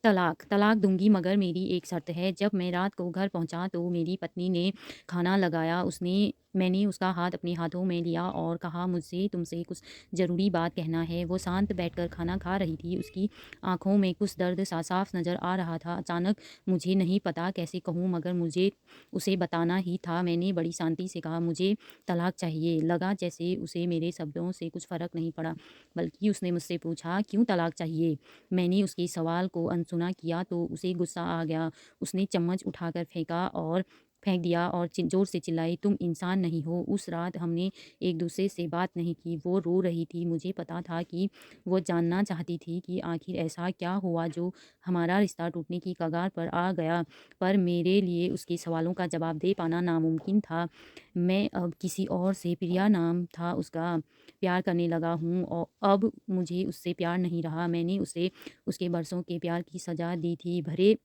तलाक तलाक दूँगी मगर मेरी एक शर्त है। जब मैं रात को घर पहुँचा तो मेरी पत्नी ने खाना लगाया। मैंने उसका हाथ अपने हाथों में लिया और कहा, मुझसे तुमसे कुछ ज़रूरी बात कहना है। वो शांत बैठकर खाना खा रही थी। उसकी आँखों में कुछ दर्द सा साफ नज़र आ रहा था। अचानक मुझे नहीं पता कैसे कहूँ मगर मुझे उसे बताना ही था। मैंने बड़ी शांति से कहा, मुझे तलाक चाहिए। लगा जैसे उसे मेरे शब्दों से कुछ फ़र्क नहीं पड़ा, बल्कि उसने मुझसे पूछा, क्यों तलाक चाहिए? मैंने उसके सवाल को अनसुना किया तो उसे गुस्सा आ गया। उसने चम्मच उठाकर फेंक दिया और ज़ोर से चिल्लाई, तुम इंसान नहीं हो। उस रात हमने एक दूसरे से बात नहीं की। वो रो रही थी। मुझे पता था कि वो जानना चाहती थी कि आखिर ऐसा क्या हुआ जो हमारा रिश्ता टूटने की कगार पर आ गया। पर मेरे लिए उसके सवालों का जवाब दे पाना नामुमकिन था। मैं अब किसी और से, प्रिया नाम था उसका, प्यार करने लगा हूँ और अब मुझे उससे प्यार नहीं रहा। मैंने उसे उसके बरसों के प्यार की सज़ा दी थी। भरे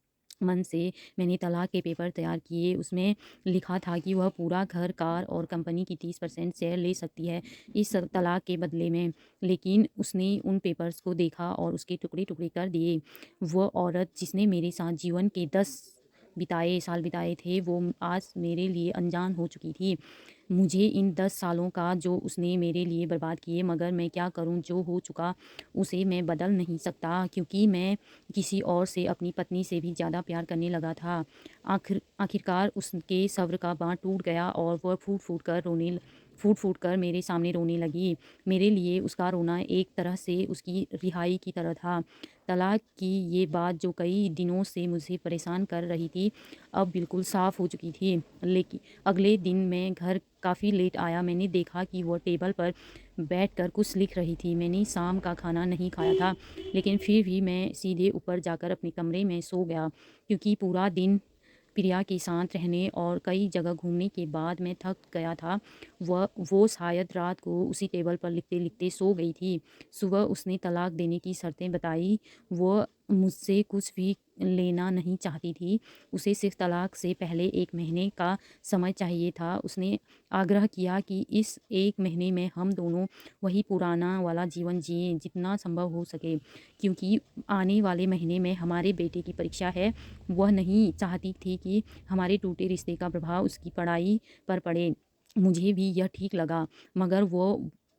मन से मैंने तलाक के पेपर तैयार किए। उसमें लिखा था कि वह पूरा घर, कार और कंपनी की 30% शेयर ले सकती है इस तलाक के बदले में। लेकिन उसने उन पेपर्स को देखा और उसके टुकड़े-टुकड़े कर दिए। वो औरत जिसने मेरे साथ जीवन के 10 साल बिताए थे, वो आज मेरे लिए अनजान हो चुकी थी। मुझे इन 10 सालों का जो उसने मेरे लिए बर्बाद किए, मगर मैं क्या करूं? जो हो चुका उसे मैं बदल नहीं सकता, क्योंकि मैं किसी और से, अपनी पत्नी से भी ज़्यादा प्यार करने लगा था। आखिरकार उसके सब्र का बाँध टूट गया और वह फूट-फूट कर मेरे सामने रोने लगी। मेरे लिए उसका रोना एक तरह से उसकी रिहाई की तरह था। तलाक की ये बात जो कई दिनों से मुझे परेशान कर रही थी, अब बिल्कुल साफ़ हो चुकी थी। लेकिन अगले दिन मैं घर काफ़ी लेट आया। मैंने देखा कि वो टेबल पर बैठकर कुछ लिख रही थी। मैंने शाम का खाना नहीं खाया था, लेकिन फिर भी मैं सीधे ऊपर जाकर अपने कमरे में सो गया, क्योंकि पूरा दिन प्रिया के साथ रहने और कई जगह घूमने के बाद मैं थक गया था। वो शायद रात को उसी टेबल पर लिखते-लिखते सो गई थी। सुबह उसने तलाक देने की शर्तें बताई। वो मुझसे कुछ भी लेना नहीं चाहती थी। उसे सिर्फ़ तलाक से पहले 1 महीने का समय चाहिए था। उसने आग्रह किया कि इस 1 महीने में हम दोनों वही पुराना वाला जीवन जिएँ जितना संभव हो सके, क्योंकि आने वाले महीने में हमारे बेटे की परीक्षा है। वह नहीं चाहती थी कि हमारे टूटे रिश्ते का प्रभाव उसकी पढ़ाई पर पड़े। मुझे भी यह ठीक लगा, मगर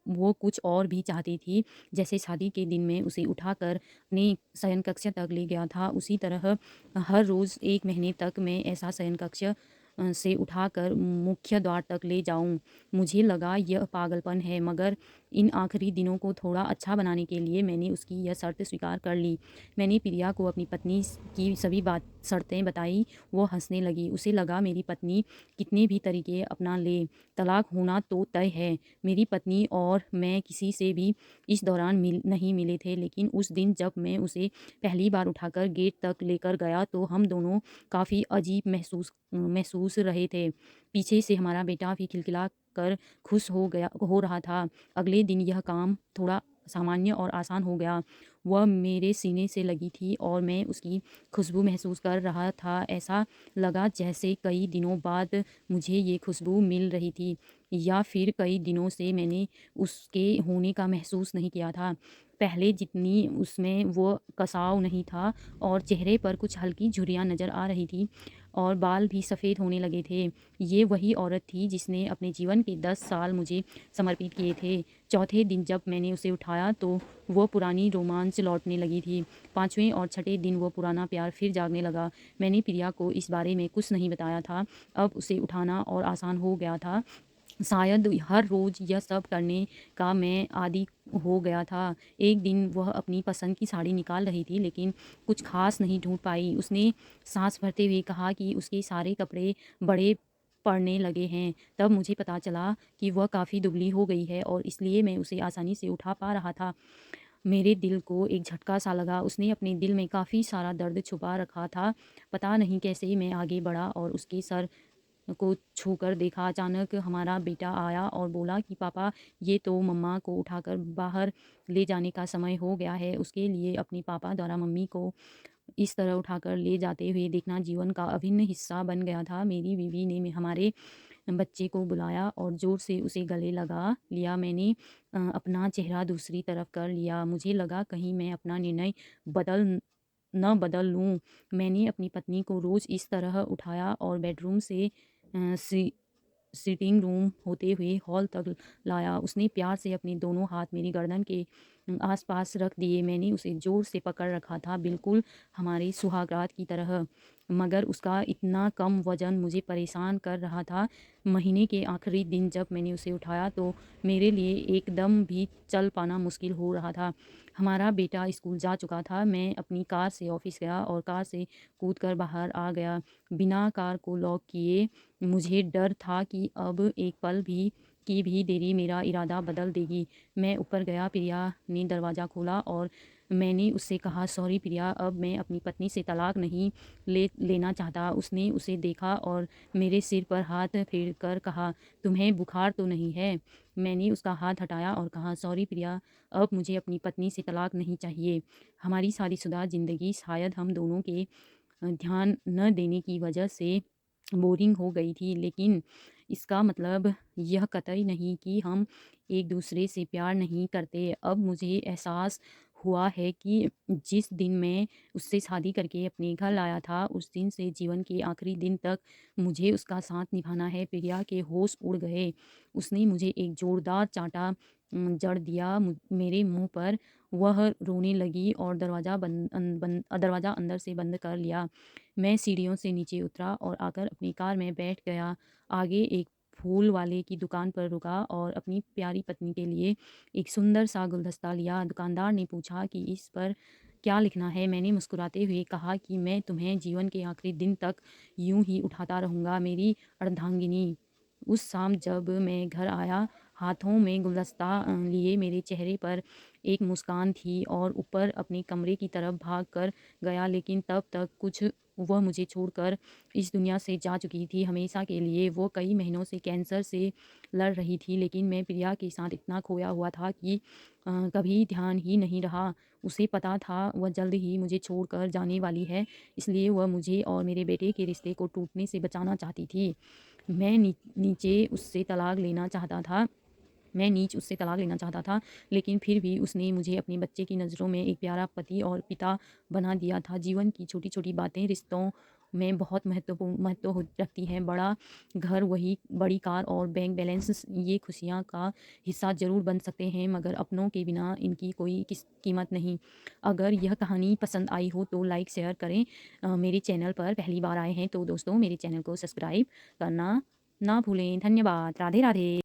वो कुछ और भी चाहती थी। जैसे शादी के दिन मैं उसे उठाकर अपने शयन कक्ष तक ले गया था, उसी तरह हर रोज़ 1 महीने तक मैं ऐसा शयन कक्ष से उठाकर मुख्य द्वार तक ले जाऊं। मुझे लगा यह पागलपन है, मगर इन आखिरी दिनों को थोड़ा अच्छा बनाने के लिए मैंने उसकी यह शर्त स्वीकार कर ली। मैंने प्रिया को अपनी पत्नी की सभी शर्तें बताई। वो हंसने लगी। उसे लगा मेरी पत्नी कितने भी तरीके अपना ले, तलाक होना तो तय है। मेरी पत्नी और मैं किसी से भी इस दौरान नहीं मिले थे, लेकिन उस दिन जब मैं उसे पहली बार उठाकर गेट तक लेकर गया तो हम दोनों काफ़ी अजीब महसूस रहे थे। पीछे से हमारा बेटा भी खिलखिला कर खुश हो रहा था। अगले दिन यह काम थोड़ा सामान्य और आसान हो गया। वह मेरे सीने से लगी थी और मैं उसकी खुशबू महसूस कर रहा था। ऐसा लगा जैसे कई दिनों बाद मुझे ये खुशबू मिल रही थी, या फिर कई दिनों से मैंने उसके होने का महसूस नहीं किया था। पहले जितनी उसमें वो कसाव नहीं था और चेहरे पर कुछ हल्की झुर्रियाँ नज़र आ रही थी और बाल भी सफ़ेद होने लगे थे। ये वही औरत थी जिसने अपने जीवन के 10 साल मुझे समर्पित किए थे। चौथे दिन जब मैंने उसे उठाया तो वो पुरानी रोमांच लौटने लगी थी। 5वें और छठे दिन वो पुराना प्यार फिर जागने लगा। मैंने प्रिया को इस बारे में कुछ नहीं बताया था। अब उसे उठाना और आसान हो गया था। शायद हर रोज़ यह सब करने का मैं आदी हो गया था। एक दिन वह अपनी पसंद की साड़ी निकाल रही थी, लेकिन कुछ ख़ास नहीं ढूँढ पाई। उसने साँस भरते हुए कहा कि उसके सारे कपड़े बड़े पड़ने लगे हैं। तब मुझे पता चला कि वह काफ़ी दुबली हो गई है और इसलिए मैं उसे आसानी से उठा पा रहा था। मेरे दिल को एक झटका सा लगा। उसने अपने दिल में काफ़ी सारा दर्द छुपा रखा था। पता नहीं कैसे मैं आगे बढ़ा और उसके सर को छूकर देखा। अचानक हमारा बेटा आया और बोला कि पापा, ये तो मम्मा को उठाकर बाहर ले जाने का समय हो गया है। उसके लिए अपने पापा द्वारा मम्मी को इस तरह उठाकर ले जाते हुए देखना जीवन का अभिन्न हिस्सा बन गया था। मेरी बीवी ने हमारे बच्चे को बुलाया और ज़ोर से उसे गले लगा लिया। मैंने अपना चेहरा दूसरी तरफ कर लिया। मुझे लगा कहीं मैं अपना निर्णय बदल न बदल लूँ। मैंने अपनी पत्नी को रोज़ इस तरह उठाया और बेडरूम से अ, सी सिटिंग रूम होते हुए हॉल तक लाया। उसने प्यार से अपने दोनों हाथ मेरी गर्दन के आस-पास रख दिए। मैंने उसे ज़ोर से पकड़ रखा था, बिल्कुल हमारे सुहागरात की तरह। मगर उसका इतना कम वज़न मुझे परेशान कर रहा था। महीने के आखिरी दिन जब मैंने उसे उठाया तो मेरे लिए एकदम भी चल पाना मुश्किल हो रहा था। हमारा बेटा स्कूल जा चुका था। मैं अपनी कार से ऑफ़िस गया और कार से कूदकर बाहर आ गया, बिना कार को लॉक किए। मुझे डर था कि अब एक पल की भी देरी मेरा इरादा बदल देगी। मैं ऊपर गया, प्रिया ने दरवाज़ा खोला और मैंने उससे कहा, सॉरी प्रिया, अब मैं अपनी पत्नी से तलाक नहीं लेना चाहता। उसने उसे देखा और मेरे सिर पर हाथ फेर कर कहा, तुम्हें बुखार तो नहीं है? मैंने उसका हाथ हटाया और कहा, सॉरी प्रिया, अब मुझे अपनी पत्नी से तलाक नहीं चाहिए। हमारी शादीशुदा ज़िंदगी शायद हम दोनों के ध्यान न देने की वजह से बोरिंग हो गई थी, लेकिन इसका मतलब यह कतई नहीं कि हम एक दूसरे से प्यार नहीं करते। अब मुझे एहसास हुआ है कि जिस दिन मैं उससे शादी करके अपने घर लाया था, उस दिन से जीवन के आखिरी दिन तक मुझे उसका साथ निभाना है। प्रिया के होश उड़ गए। उसने मुझे एक ज़ोरदार चाँटा जड़ दिया मेरे मुँह पर। वह रोने लगी और दरवाज़ा अंदर से बंद कर लिया। मैं सीढ़ियों से नीचे उतरा और आकर अपनी कार में बैठ गया। आगे एक फूल वाले की दुकान पर रुका और अपनी प्यारी पत्नी के लिए एक सुंदर सा गुलदस्ता लिया। दुकानदार ने पूछा कि इस पर क्या लिखना है? मैंने मुस्कुराते हुए कहा कि मैं तुम्हें जीवन के आखिरी दिन तक यूं ही उठाता रहूँगा, मेरी अर्धांगिनी। उस शाम जब मैं घर आया, हाथों में गुलदस्ता लिए मेरे चेहरे पर एक मुस्कान थी और ऊपर अपने कमरे की तरफ भाग कर गया, लेकिन तब तक कुछ वह मुझे छोड़कर इस दुनिया से जा चुकी थी हमेशा के लिए। वो कई महीनों से कैंसर से लड़ रही थी, लेकिन मैं प्रिया के साथ इतना खोया हुआ था कि कभी ध्यान ही नहीं रहा। उसे पता था वह जल्द ही मुझे छोड़कर जाने वाली है, इसलिए वह मुझे और मेरे बेटे के रिश्ते को टूटने से बचाना चाहती थी। मैं नीचे उससे तलाक लेना चाहता था। मैं नीच उससे तलाक लेना चाहता था, लेकिन फिर भी उसने मुझे अपने बच्चे की नज़रों में एक प्यारा पति और पिता बना दिया था। जीवन की छोटी-छोटी बातें रिश्तों में बहुत रखती हैं। बड़ा घर, वही बड़ी कार और बैंक बैलेंस, ये खुशियाँ का हिस्सा ज़रूर बन सकते हैं, मगर अपनों के बिना इनकी कोई कीमत नहीं। अगर यह कहानी पसंद आई हो तो लाइक शेयर करें। मेरे चैनल पर पहली बार आए हैं तो दोस्तों मेरे चैनल को सब्सक्राइब करना ना भूलें। धन्यवाद। राधे राधे।